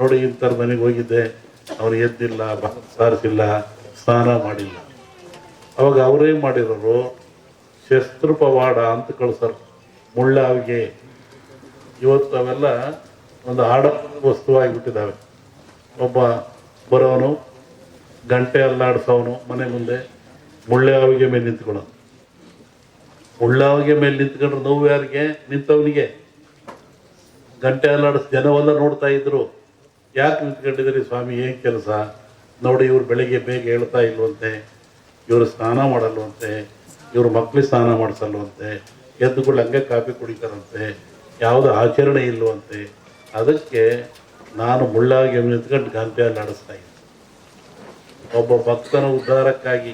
ನೋಡಿ ಇಂಥರ ಮನೆಗೆ ಹೋಗಿದ್ದೆ, ಅವ್ರು ಎದ್ದಿಲ್ಲ, ಸಾರಿಸಿಲ್ಲ, ಸ್ನಾನ ಮಾಡಿಲ್ಲ. ಅವಾಗ ಅವರೇನು ಮಾಡಿರೋರು, ಶಸ್ತ್ರಪವಾಡ ಅಂತ ಕಳ್ಸರು, ಮುಳ್ಳಾವಿಗೆ. ಇವತ್ತು ಅವೆಲ್ಲ ಒಂದು ವಸ್ತುವಾಗಿಬಿಟ್ಟಿದ್ದಾವೆ. ಒಬ್ಬ ಬರೋನು ಗಂಟೆ ಅಲ್ಲಾಡಿಸೋನು ಮನೆ ಮುಂದೆ ಮುಳ್ಳಾವಿಗೆ ಮೇಲೆ ನಿಂತ್ಕೊಳ್ಳೋದು. ಮುಳ್ಳಾವಿಗೆ ಮೇಲೆ ನಿಂತ್ಕೊಂಡ್ರೆ ನೋವು ಯಾರಿಗೆ? ನಿಂತವನಿಗೆ. ಗಂಟೆ ಅಲ್ಲಾಡಿಸ್ ಜನವೆಲ್ಲ ನೋಡ್ತಾ ಇದ್ರು. ಯಾಕೆ ನಿಂತ್ಕೊಂಡಿದ್ದೀರಿ ಸ್ವಾಮಿ, ಏನು ಕೆಲಸ? ನೋಡಿ, ಇವ್ರು ಬೆಳಿಗ್ಗೆ ಬೇಗ ಹೇಳ್ತಾ ಇಲ್ವಂತೆ, ಇವರು ಸ್ನಾನ ಮಾಡಲ್ವಂತೆ, ಇವ್ರ ಮಕ್ಳಿಗೆ ಸ್ನಾನ ಮಾಡಿಸಲ್ವಂತೆ, ಎದ್ದುಗಳು ಹಂಗೆ ಕಾಫಿ ಕುಡಿತಾರಂತೆ, ಯಾವುದೋ ಆಚರಣೆ ಇಲ್ವಂತೆ. ಅದಕ್ಕೆ ನಾನು ಮುಳ್ಳಾಗಿ ನಿಂತ್ಕೊಂಡು ಗಂಟೆ ಅಲ್ಲಾಡಿಸ್ತಾ ಇದ್ದೆ. ಒಬ್ಬ ಭಕ್ತನ ಉದ್ಧಾರಕ್ಕಾಗಿ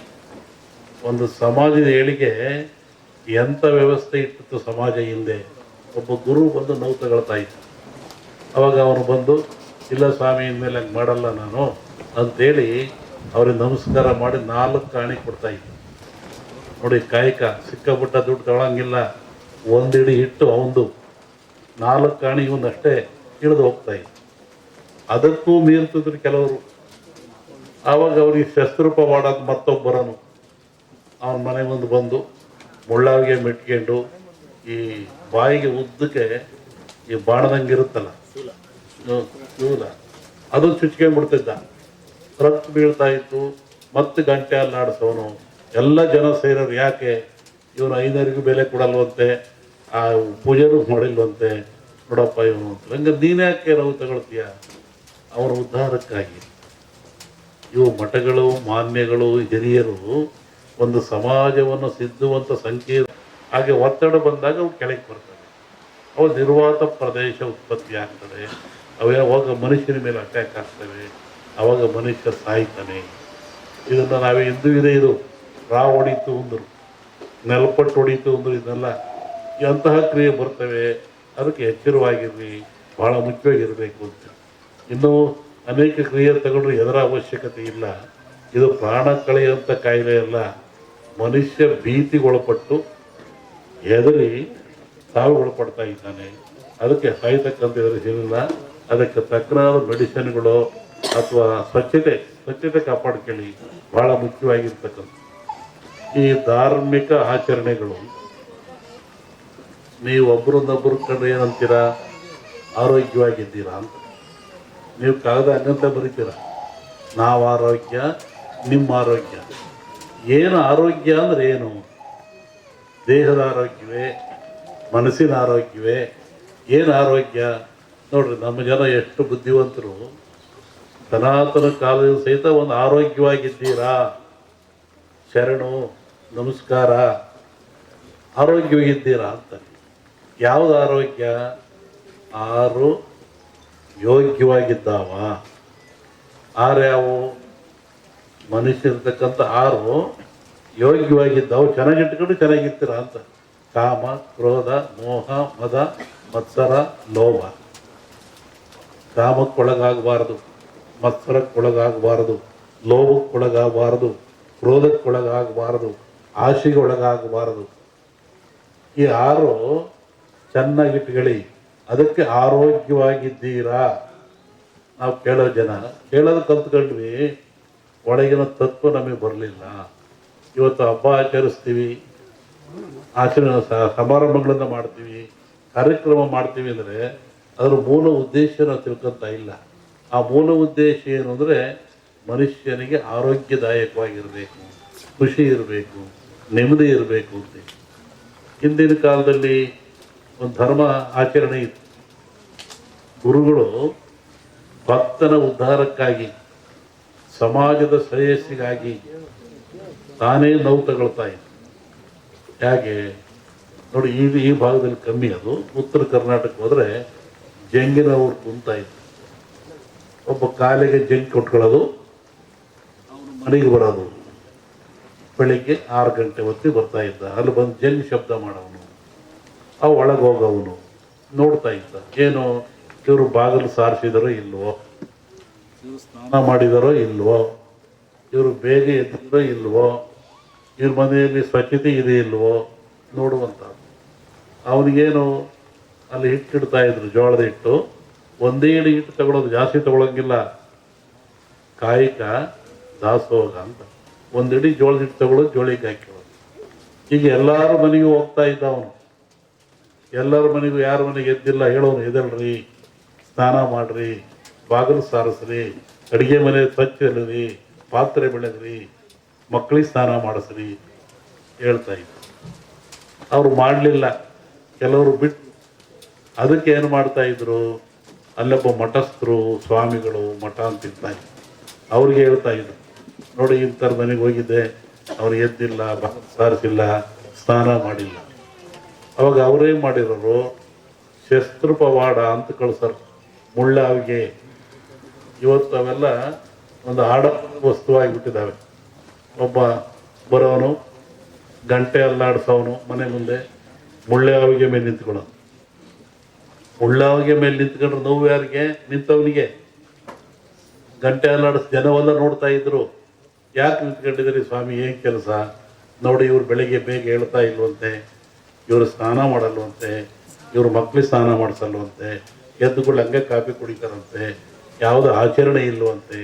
ಒಂದು ಸಮಾಜದ ಏಳಿಗೆ ಎಂಥ ವ್ಯವಸ್ಥೆ ಇಟ್ಟಿತ್ತು ಸಮಾಜ ಹಿಂದೆ. ಒಬ್ಬ ಗುರು ಬಂದು ನೋವು ತಗೊಳ್ತಾ ಇದ್ದ. ಅವಾಗ ಅವನು ಬಂದು, ಇಲ್ಲ ಸ್ವಾಮಿ, ಇನ್ಮೇಲೆ ಹಂಗೆ ಮಾಡಲ್ಲ ನಾನು ಅಂಥೇಳಿ ಅವ್ರಿಗೆ ನಮಸ್ಕಾರ ಮಾಡಿ 4 ಕಾಣಿ ಕೊಡ್ತಾ ಇದ್ದ. ನೋಡಿ, ಕಾಯಕ ಸಿಕ್ಕಾಪುಟ್ಟ ದುಡ್ಡು ತಗೊಳಂಗಿಲ್ಲ. ಒಂದಿಡಿ ಹಿಟ್ಟು ಅವಂದು, 4 ಕಾಣಿ ಇವನ್ನಷ್ಟೇ ಇಳಿದು ಹೋಗ್ತಾ ಇದ್ದ. ಅದಕ್ಕೂ ಮೀರ್ತಿದ್ರು ಕೆಲವರು. ಆವಾಗ ಅವ್ರಿಗೆ ಶಸ್ತ್ರಪವಾಡ ಮತ್ತೊಬ್ಬರನು ಅವನ ಮನೆ ಮುಂದೆ ಬಂದು ಮುಳ್ಳಾವಿಗೆ ಮೆಟ್ಕೊಂಡು ಈ ಬಾಯಿಗೆ ಉದ್ದಕ್ಕೆ ಈ ಬಾಣದಂಗೆ ಇರುತ್ತಲ್ಲ ಶೂಲ, ಅದು ಚುಚ್ಕೊಂಡ್ಬಿಡ್ತಿದ್ದ. ರಕ್ತ ಬೀಳ್ತಾ ಇತ್ತು. ಮತ್ತೆ ಗಂಟೆ ಅಲ್ಲಾಡಿಸೋನು. ಎಲ್ಲ ಜನ ಸೇರೋರು, ಯಾಕೆ ಇವನು 5ನರಿಗೂ ಬೆಲೆ ಕೊಡಲ್ವಂತೆ, ಆ ಪೂಜೆನೂ ಮಾಡಿಲ್ವಂತೆ, ನೋಡಪ್ಪ ಇವನು ಅಂತ. ಹಂಗೆ ನೀನು ಯಾಕೆ ನಾವು ತಗೊಳ್ತೀಯ? ಅವರ ಉದ್ಧಾರಕ್ಕಾಗಿ. ಇವು ಮಠಗಳು, ಮಾನ್ಯಗಳು, ಹಿರಿಯರು ಒಂದು ಸಮಾಜವನ್ನು ಸಿದ್ಧುವಂಥ ಸಂಕೇತ. ಹಾಗೆ ಒತ್ತಡ ಬಂದಾಗ ಅವು ಕೆಳಗೆ ಬರ್ತವೆ. ಅವು ನಿರ್ವಾತ ಪ್ರದೇಶ ಉತ್ಪತ್ತಿ ಆಗ್ತದೆ. ಅವೇ ಅವಾಗ ಮನುಷ್ಯನ ಮೇಲೆ ಅಟ್ಯಾಕ್ ಆಗ್ತವೆ. ಅವಾಗ ಮನುಷ್ಯ ಸಾಯ್ತಾನೆ. ಇದನ್ನು ನಾವೇ ಹಿಂದೂ ಇದೆ. ಇದು ರಾವ್ ಹೊಡೀತು ಅಂದರು, ನೆಲಪಟ್ಟು ಹೊಡೀತು ಅಂದರು. ಇದನ್ನೆಲ್ಲ ಅಂತಹ ಕ್ರಿಯೆ ಬರ್ತವೆ. ಅದಕ್ಕೆ ಎಚ್ಚರವಾಗಿರಲಿ, ಭಾಳ ಮುಖ್ಯವಾಗಿರಬೇಕು ಅಂತ. ಇನ್ನೂ ಅನೇಕ ಕ್ರಿಯೆ ತಗೊಂಡ್ರೆ ಎದರ ಅವಶ್ಯಕತೆ ಇಲ್ಲ. ಇದು ಪ್ರಾಣ ಕಳೆಯುವಂಥ ಕಾಯಿಲೆ ಅಲ್ಲ. ಮನುಷ್ಯ ಭೀತಿಗೊಳಪಟ್ಟು ಹೆದರಿ ಸಾವಿಗೊಳಪಡ್ತಾ ಇದ್ದಾನೆ. ಅದಕ್ಕೆ ಸಾಯ್ತಕ್ಕಂಥ ಎದುರಿಸಿಲ್ಲ. ಅದಕ್ಕೆ ತಕ್ಕನಾದ ಮೆಡಿಸಿನ್ಗಳು ಅಥವಾ ಸ್ವಚ್ಛತೆ ಕಾಪಾಡ್ಕೊಳ್ಳಿ, ಭಾಳ ಮುಖ್ಯವಾಗಿರ್ತಕ್ಕಂಥ. ಈ ಧಾರ್ಮಿಕ ಆಚರಣೆಗಳು ನೀವು ಒಬ್ಬರನ್ನೊಬ್ಬರು ಕಂಡ್ರೆ ಏನಂತೀರಾ? ಆರೋಗ್ಯವಾಗಿದ್ದೀರಾ ಅಂತ. ನೀವು ಕಾಗದ ಹಂಗಂತ ಬರೀತೀರ, ನಾವು ಆರೋಗ್ಯ, ನಿಮ್ಮ ಆರೋಗ್ಯ. ಏನು ಆರೋಗ್ಯ ಅಂದರೆ ಏನು? ದೇಹದ ಆರೋಗ್ಯವೇ, ಮನಸ್ಸಿನ ಆರೋಗ್ಯವೇ? ಏನು ಆರೋಗ್ಯ? ನೋಡ್ರಿ, ನಮ್ಮ ಜನ ಎಷ್ಟು ಬುದ್ಧಿವಂತರು. ಸನಾತನ ಕಾಲದಿಂದ ಸಹಿತ ಒಂದು ಆರೋಗ್ಯವಾಗಿದ್ದೀರಾ, ಶರಣು, ನಮಸ್ಕಾರ, ಆರೋಗ್ಯವಾಗಿದ್ದೀರಾ ಅಂತ. ಯಾವುದು ಆರೋಗ್ಯ? 6 ಯೋಗ್ಯವಾಗಿದ್ದಾವ. 6 ಯಾವುವು? ಮನುಷ್ಯರ್ತಕ್ಕಂಥ 6 ಯೋಗ್ಯವಾಗಿದ್ದಾವೆ. ಚೆನ್ನಾಗಿಟ್ಕೊಂಡು ಚೆನ್ನಾಗಿರ್ತೀರ ಅಂತ. ಕಾಮ, ಕ್ರೋಧ, ಮೋಹ, ಮದ, ಮತ್ಸರ, ಲೋಭ. ಕಾಮಕ್ಕೊಳಗಾಗಬಾರದು, ಮತ್ಸರಕ್ಕೊಳಗಾಗಬಾರದು, ಲೋಭಕ್ಕೊಳಗಾಗಬಾರದು, ಕ್ರೋಧಕ್ಕೊಳಗಾಗಬಾರದು, ಆಶೆಗೆ ಒಳಗಾಗಬಾರದು. ಈ 6 ಚೆನ್ನಾಗಿಟ್ಕೊಳ್ಳಿ. ಅದಕ್ಕೆ ಆರೋಗ್ಯವಾಗಿದ್ದೀರಾ. ನಾವು ಕೇಳೋದು ಕಲ್ತ್ಕೊಂಡ್ವಿ, ಒಳಗಿನ ತತ್ವ ನಮಗೆ ಬರಲಿಲ್ಲ. ಇವತ್ತು ಹಬ್ಬ ಆಚರಿಸ್ತೀವಿ, ಸಮಾರಂಭಗಳನ್ನು ಮಾಡ್ತೀವಿ, ಕಾರ್ಯಕ್ರಮ ಮಾಡ್ತೀವಿ ಅಂದರೆ ಅದರ ಮೂಲ ಉದ್ದೇಶ ನಾವು ತಿಳ್ಕೊತಾ ಇಲ್ಲ. ಆ ಮೂಲ ಉದ್ದೇಶ ಏನು ಅಂದರೆ ಮನುಷ್ಯನಿಗೆ ಆರೋಗ್ಯದಾಯಕವಾಗಿರಬೇಕು, ಖುಷಿ ಇರಬೇಕು, ನೆಮ್ಮದಿ ಇರಬೇಕು ಅಂತ. ಹಿಂದಿನ ಕಾಲದಲ್ಲಿ ಒಂದು ಧರ್ಮ ಆಚರಣೆ ಇತ್ತು. ಗುರುಗಳು ಭಕ್ತನ ಉದ್ಧಾರಕ್ಕಾಗಿ, ಸಮಾಜದ ಶ್ರೇಯಸ್ಸಿಗಾಗಿ ತಾನೇ ನೋವು ತಗೊಳ್ತಾ ಇತ್ತು. ಹೇಗೆ ನೋಡಿ, ಈ ಭಾಗದಲ್ಲಿ ಕಮ್ಮಿ. ಅದು ಉತ್ತರ ಕರ್ನಾಟಕ ಹೋದರೆ ಜಂಗಿನವ್ರು ಕುಂತ ಇತ್ತು. ಒಬ್ಬ ಕಾಲಿಗೆ ಜಂಗ್ ಕೊಟ್ಕೊಳ್ಳೋದು, ಅವನು ಮನೆಗೆ ಬರೋದು. ಬೆಳಿಗ್ಗೆ 6 ಗಂಟೆ ಹೊತ್ತಿಗೆ ಬರ್ತಾ ಇದ್ದ. ಅಲ್ಲಿ ಬಂದು ಜಂಗ್ ಶಬ್ದ ಮಾಡೋನು, ಒಳಗೆ ಹೋಗೋವನು ನೋಡ್ತಾ ಇದ್ದ. ಏನು ಇವರು ಬಾಗಿಲು ಸಾರಿಸಿದಾರೋ ಇಲ್ವೋ, ಇವರು ಸ್ನಾನ ಮಾಡಿದಾರೋ ಇಲ್ವೋ, ಇವರು ಬೇಗ ಎದ್ದಿರೋ ಇಲ್ವೋ, ಇವ್ರ ಮನೆಯಲ್ಲಿ ಸ್ವಚ್ಛತೆ ಇದೆ ಇಲ್ವೋ ನೋಡುವಂಥ. ಅವನಿಗೇನು ಅಲ್ಲಿ ಹಿಟ್ಟಿಡ್ತಾ ಇದ್ರು, ಜೋಳದ ಹಿಟ್ಟು. ಒಂದೇ ಇಡಿ ಹಿಟ್ಟು ತಗೊಳ್ಳೋದು, ಜಾಸ್ತಿ ತಗೊಳಂಗಿಲ್ಲ. ಕಾಯಕ ದಾಸೋಹ ಅಂತ. ಒಂದಿಡಿ ಜೋಳದ ಹಿಟ್ಟು ತಗೊಳ್ಳೋದು, ಜೋಳಿಗೆ ಹಾಕಿರೋದು. ಈಗ ಎಲ್ಲಾರ ಮನೆಗೂ ಹೋಗ್ತಾ ಇದ್ದ ಅವನು. ಎಲ್ಲರ ಮನೆಗೂ, ಯಾರ ಮನೆಗೆ ಎದ್ದಿಲ್ಲ ಹೇಳೋನು, ಎದಲ್ರಿ, ಸ್ನಾನ ಮಾಡ್ರಿ, ಬಾಗಿಲು ಸಾರಿಸ್ರಿ, ಅಡುಗೆ ಮನೆ ಸ್ವಚ್ಛ ಇಲ್ಲರಿ, ಪಾತ್ರೆ ಬೆಳೆದ್ರಿ, ಮಕ್ಕಳಿಗೆ ಸ್ನಾನ ಮಾಡಿಸ್ರಿ ಹೇಳ್ತಾ ಇದ್ರು. ಅವರು ಮಾಡಲಿಲ್ಲ, ಕೆಲವರು ಬಿಟ್ಟು. ಅದಕ್ಕೆ ಏನು ಮಾಡ್ತಾ ಇದ್ರು, ಅಲ್ಲೊಬ್ಬ ಮಠಸ್ಥರು, ಸ್ವಾಮಿಗಳು, ಮಠ ಅಂತಿರ್ತಾ ಇದ್ರು. ಅವ್ರಿಗೆ ಹೇಳ್ತಾ ಇದ್ರು, ನೋಡಿ ಇಂಥರ ಮನೆಗೆ ಹೋಗಿದ್ದೆ, ಅವ್ರು ಎದ್ದಿಲ್ಲ, ಸಾರಿಸಿಲ್ಲ, ಸ್ನಾನ ಮಾಡಿಲ್ಲ. ಅವಾಗ ಅವರೇ ಮಾಡಿರೋರು ಶಸ್ತ್ರ ಪವಾಡ ಅಂತ ಕಳ್ಸರು, ಮುಳ್ಳಾವಿಗೆ. ಇವತ್ತು ಅವೆಲ್ಲ ಒಂದು ಆಡ ವಸ್ತುವಾಗಿಬಿಟ್ಟಿದ್ದಾವೆ. ಒಬ್ಬ ಬರೋನು ಗಂಟೆ ಅಲ್ಲಾಡಿಸೋನು ಮನೆ ಮುಂದೆ, ಮುಳ್ಳಾವಿಗೆ ಮೇಲೆ ನಿಂತ್ಕೊಳ್ಳೋನು. ಮುಳ್ಳಾವಿಗೆ ಮೇಲೆ ನಿಂತ್ಕೊಂಡ್ರೆ ನೋವು ಯಾರಿಗೆ? ನಿಂತವನಿಗೆ. ಗಂಟೆ ಅಲ್ಲಾಡಿಸ್ ಜನವೆಲ್ಲ ನೋಡ್ತಾ ಇದ್ರು. ಯಾಕೆ ನಿಂತ್ಕೊಂಡಿದ್ದೀರಿ ಸ್ವಾಮಿ, ಏನು ಕೆಲಸ? ನೋಡಿ, ಇವ್ರು ಬೆಳಿಗ್ಗೆ ಬೇಗ ಹೇಳ್ತಾ ಇಲ್ವಂತೆ, ಇವರು ಸ್ನಾನ ಮಾಡಲ್ವಂತೆ, ಇವ್ರ ಮಕ್ಳಿಗೆ ಸ್ನಾನ ಮಾಡಿಸಲ್ವಂತೆ, ಎದ್ದುಗಳು ಹಂಗೆ ಕಾಫಿ ಕುಡಿತಾರಂತೆ, ಯಾವುದೋ ಆಚರಣೆ ಇಲ್ವಂತೆ.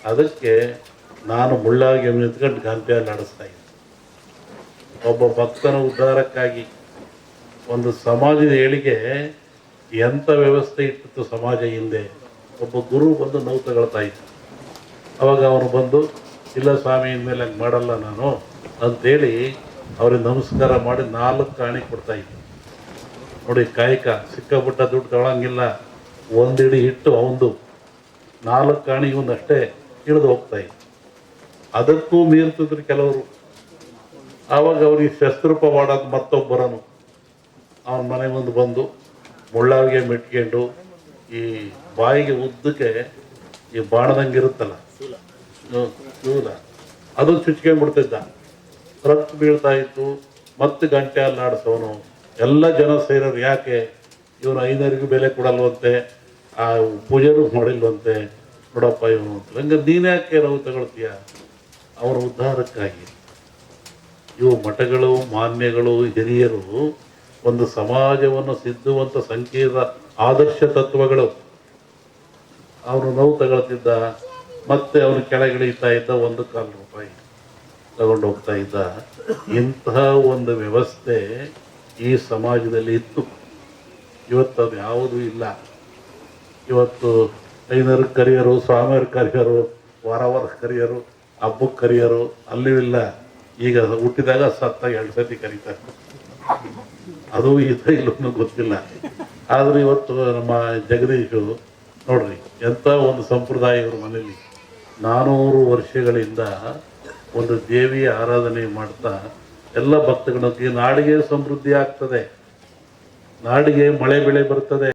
ಅದಕ್ಕೆ ನಾನು ಮುಳ್ಳಾಗಿ ನಿಂತ್ಕೊಂಡು ಗಂಟೆಯಲ್ಲಿ ಆಡಿಸ್ತಾ ಇದ್ದೆ. ಒಬ್ಬ ಭಕ್ತನ ಉದ್ಧಾರಕ್ಕಾಗಿ ಒಂದು ಸಮಾಜದ ಏಳಿಗೆ ಎಂಥ ವ್ಯವಸ್ಥೆ ಇಟ್ಟಿತ್ತು ಸಮಾಜ ಹಿಂದೆ. ಒಬ್ಬ ಗುರು ಬಂದು ನೋವು ತಗೊಳ್ತಾ ಇದ್ದ. ಅವಾಗ ಅವನು ಬಂದು, ಇಲ್ಲ ಸ್ವಾಮಿ, ಇನ್ಮೇಲೆ ಹಂಗೆ ಮಾಡಲ್ಲ ನಾನು ಅಂತೇಳಿ ಅವ್ರಿಗೆ ನಮಸ್ಕಾರ ಮಾಡಿ 4 ಆಣಿ ಕೊಡ್ತಾ ಇದ್ದ. ನೋಡಿ, ಕಾಯಕ ಸಿಕ್ಕಾಪಟ್ಟ ದುಡ್ಡು ತಗೊಳಂಗಿಲ್ಲ. ಒಂದಿಡಿ ಹಿಟ್ಟು ಅವಂದು, 4 ಆಣಿ ಇವನಷ್ಟೇ ಇಳಿದು ಹೋಗ್ತಾ ಇದ್ದ. ಅದಕ್ಕೂ ಮೀರ್ತಿದ್ರು ಕೆಲವರು. ಆವಾಗ ಅವ್ರಿಗೆ ಶಸ್ತ್ರೂಪ ಮಾಡೋದು ಮತ್ತೊಬ್ಬರನು ಅವನ ಮನೆ ಮುಂದೆ ಬಂದು ಮುಳ್ಳಾವಿಗೆ ಮೆಟ್ಕೊಂಡು ಈ ಬಾಯಿಗೆ ಉದ್ದಕ್ಕೆ ಈ ಬಾಣದಂಗೆ ಇರುತ್ತಲ್ಲ ಶೂಲ, ಅದು ಚುಚ್ಕೊಂಡ್ಬಿಡ್ತಿದ್ದ. ರಕ್ತ ಬೀಳ್ತಾ ಇತ್ತು. ಮತ್ತೆ ಗಂಟೆ ಅಲ್ಲಾಡಿಸೋನು. ಎಲ್ಲ ಜನ ಸೇರೋರು, ಯಾಕೆ ಇವನು 5ನರಿಗೂ ಬೆಲೆ ಕೊಡಲ್ವಂತೆ, ಆ ಪೂಜೆನೂ ಮಾಡಿಲ್ವಂತೆ, ನೋಡಪ್ಪ ಇವನು ಅಂತ. ಹಂಗೆ ನೀನು ಯಾಕೆ ನೋವು ತಗೊಳ್ತೀಯ? ಅವರ ಉದ್ಧಾರಕ್ಕಾಗಿ. ಇವು ಮಠಗಳು, ಮಾನ್ಯಗಳು, ಹಿರಿಯರು ಒಂದು ಸಮಾಜವನ್ನು ಸಿದ್ಧುವಂಥ ಸಂಕೀರ್ಣ ಆದರ್ಶ ತತ್ವಗಳು. ಅವನು ನೋವು ತಗೊಳ್ತಿದ್ದ, ಮತ್ತೆ ಅವನು ಕೆಳಗಿಳಿತಾ ಇದ್ದ, 1 ರೂಪಾಯಿ ತಗೊಂಡು ಹೋಗ್ತಾ ಇದ್ದ. ಇಂತಹ ಒಂದು ವ್ಯವಸ್ಥೆ ಈ ಸಮಾಜದಲ್ಲಿ ಇತ್ತು. ಇವತ್ತು ಅದು ಯಾವುದೂ ಇಲ್ಲ. ಇವತ್ತು 5ನರಿಗೆ ಕರಿಯರು, ಸ್ವಾಮಿಯವ್ರಿಗೆ ಕರಿಯರು, ವಾರ ಕರಿಯರು, ಹಬ್ಬಕ್ಕೆ ಕರಿಯರು, ಅಲ್ಲೂ ಇಲ್ಲ. ಈಗ ಹುಟ್ಟಿದಾಗ ಸತ್ತಾಗ 2 ಸತಿ ಕರೀತಾರೆ. ಅದು ಇದೆ ಇಲ್ಲೂ ಗೊತ್ತಿಲ್ಲ. ಆದ್ರೆ ಇವತ್ತು ನಮ್ಮ ಜಗದೀಶು ನೋಡ್ರಿ, ಎಂಥ ಒಂದು ಸಂಪ್ರದಾಯ ಇವ್ರ ಮನೇಲಿ 400 ವರ್ಷಗಳಿಂದ ಒಂದು ದೇವಿಯ ಆರಾಧನೆ ಮಾಡ್ತಾ ಎಲ್ಲ ಭಕ್ತಗಳಿಗೆ ನಾಡಿಗೆ ಸಮೃದ್ಧಿ ಆಗ್ತದೆ, ನಾಡಿಗೆ ಮಳೆ ಬೆಳೆ ಬರ್ತದೆ.